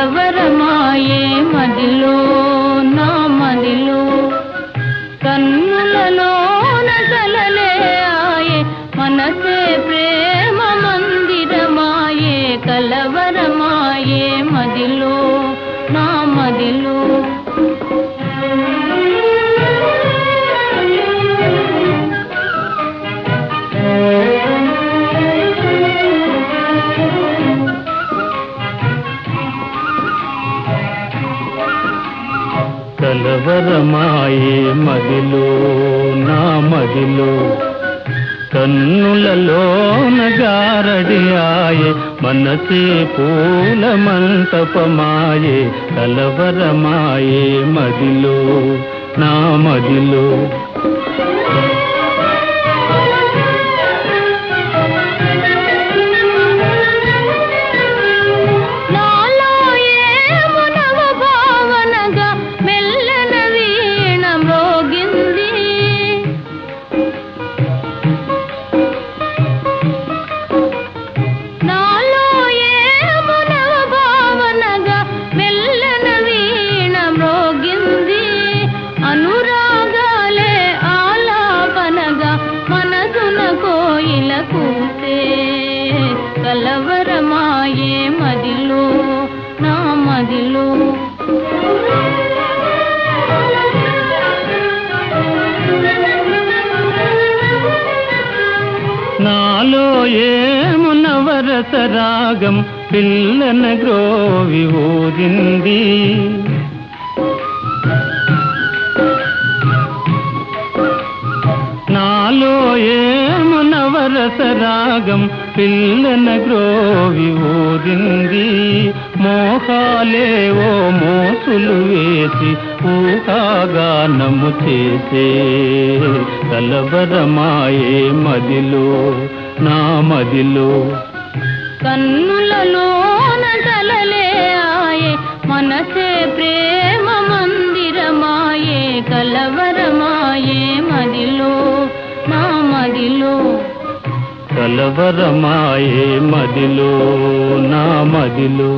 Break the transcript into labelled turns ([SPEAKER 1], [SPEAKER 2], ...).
[SPEAKER 1] కలవరమాయే మదిలో నా మదిలో కన్నులలోన కలలే ఆయే మనసే ప్రేమ మందిరమాయే కలవరమాయే మదిలో నా మదిలో కలవరమాయే మదిలో నా మదిలో కన్నులలోన గారడి ఆయే మనసే పూల మంటపమాయే కలవరమాయే మదిలో నా మదిలో కలవరమాయే మదిలో నా మదిలో నాలో ఏమునవరస రాగం పిల్లన గ్రోవి ఊరింది నాలో ఏమునవరస రాగం పిల్లన గ్రోవి ఊరింది మోహాలేవో మోసులు వేసి ఊహాగానము చేసే కలవరమాయే మదిలో నా మదిలో కన్నులలోన కలలే ఆయే మనసే ప్రేమ మందిరమాయే కలవరమాయే మదిలో నా మదిలో కలవరమాయే మదిలో నా మదిలో